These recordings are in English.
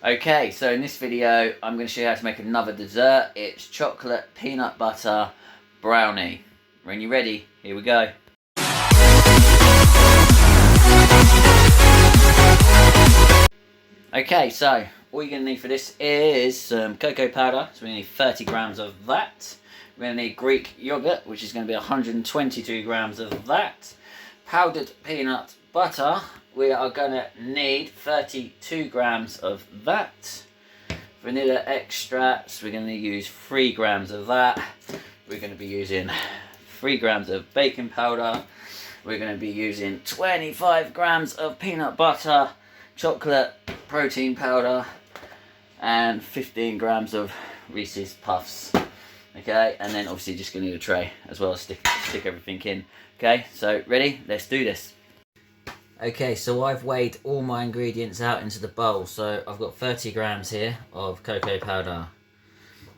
Okay, so in this video, I'm going to show you how to make another dessert. It's chocolate peanut butter brownie. When you're ready, here we go. Okay, so all you're going to need for this is some cocoa powder. So we need 30 grams of that. We're going to need Greek yogurt, which is going to be 122 grams of that. Powdered peanut butter, we are going to need 32 grams of that. Vanilla extracts, we're going to use 3 grams of that. We're going to be using 3 grams of baking powder. We're going to be using 25 grams of peanut butter, chocolate protein powder, and 15 grams of Reese's Puffs. Okay, and then obviously just going to need a tray as well as stick everything in. Okay, so ready? Let's do this. Okay, so I've weighed all my ingredients out into the bowl. So I've got 30 grams here of cocoa powder.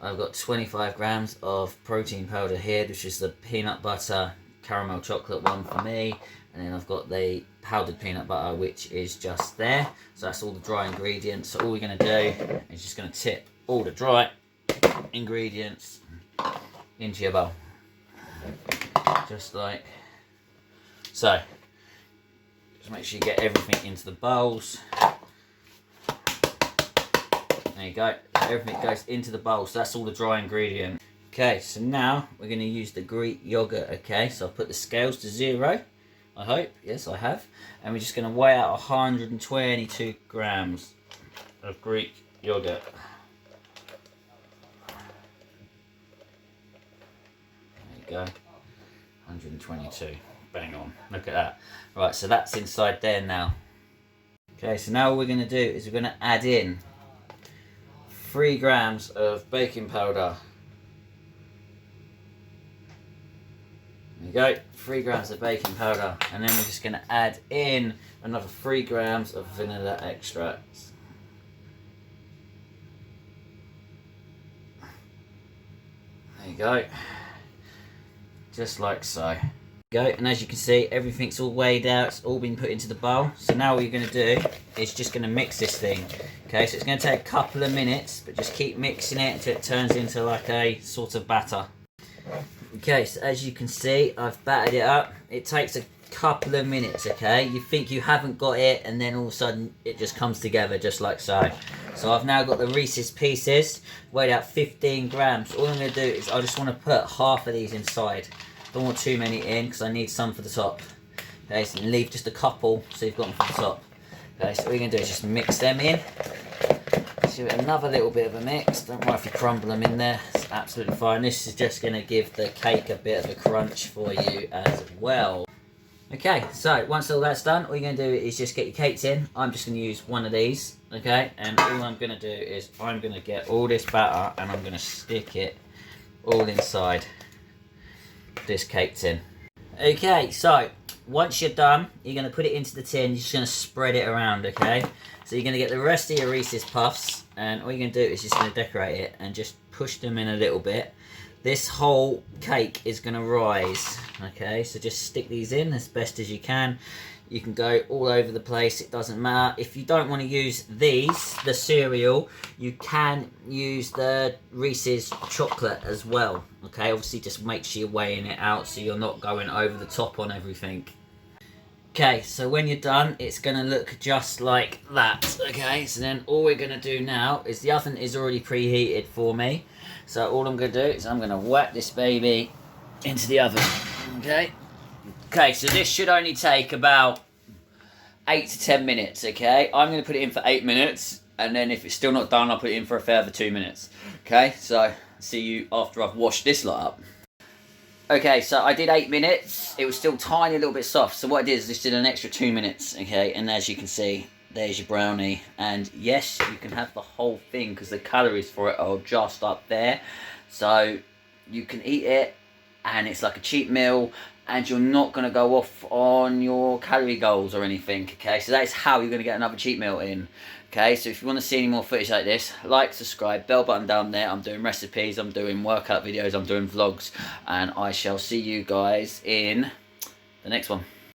I've got 25 grams of protein powder here, which is the peanut butter caramel chocolate one for me. And then I've got the powdered peanut butter, which is just there. So that's all the dry ingredients. So all we're going to do is just going to tip all the dry ingredients into your bowl. Just like so. Just make sure you get everything into the bowls. There you go. Everything goes into the bowl. So that's all the dry ingredient. Okay, so now we're going to use the Greek yogurt. Okay, so I'll put the scales to 0. I hope. Yes, I have. And we're just going to weigh out 122 grams of Greek yogurt. There you go. 122. Bang on. Look at that. Right, so that's inside there now. Okay, so now what we're going to do is we're going to add in 3 grams of baking powder. There you go, 3 grams of baking powder. And then we're just going to add in another 3 grams of vanilla extract. There you go. Just like so. Go, and as you can see, everything's all weighed out, it's all been put into the bowl. So now what you're going to do is just going to mix this thing. Okay, so it's going to take a couple of minutes, but just keep mixing it until it turns into like a sort of batter. Okay, so as you can see, I've battered it up. It takes a couple of minutes, okay? You think you haven't got it, and then all of a sudden it just comes together just like so. So I've now got the Reese's Pieces, weighed out 15 grams. All I'm going to do is I just want to put half of these inside. Don't want too many in because I need some for the top. Okay, so leave just a couple so you've got them for the top. Okay, so what we're going to do is just mix them in. Give it another little bit of a mix. Don't worry if you crumble them in there, it's absolutely fine. This is just going to give the cake a bit of a crunch for you as well. Okay, so once all that's done, all you're going to do is just get your cakes in. I'm just going to use one of these, okay? And all I'm going to do is I'm going to get all this batter and I'm going to stick it all inside this cake tin. Okay, so once you're done, you're going to put it into the tin. You're just going to spread it around, okay? So you're going to get the rest of your Reese's Puffs, and all you're going to do is just going to decorate it and just push them in a little bit. This whole cake is going to rise, okay? So just stick these in as best as you can. You can go all over the place, it doesn't matter. If you don't want to use these, the cereal, you can use the Reese's chocolate as well, okay? Obviously just make sure you're weighing it out so you're not going over the top on everything. Okay, so when you're done, it's going to look just like that, okay? So then all we're going to do now is the oven is already preheated for me. So all I'm going to do is I'm going to whack this baby into the oven, okay? Okay, so this should only take about 8 to 10 minutes, okay? I'm going to put it in for 8 minutes, and then if it's still not done, I'll put it in for a further 2 minutes. Okay, so see you after I've washed this lot up. Okay, so I did 8 minutes. It was still tiny, a little bit soft. So what I did is just did an extra 2 minutes, okay? And as you can see, there's your brownie. And yes, you can have the whole thing because the calories for it are just up there. So you can eat it, and it's like a cheap meal, and you're not going to go off on your calorie goals or anything, okay? So that is how you're going to get another cheat meal in, okay? So if you want to see any more footage like this, like, subscribe, bell button down there. I'm doing recipes, I'm doing workout videos, I'm doing vlogs, and I shall see you guys in the next one.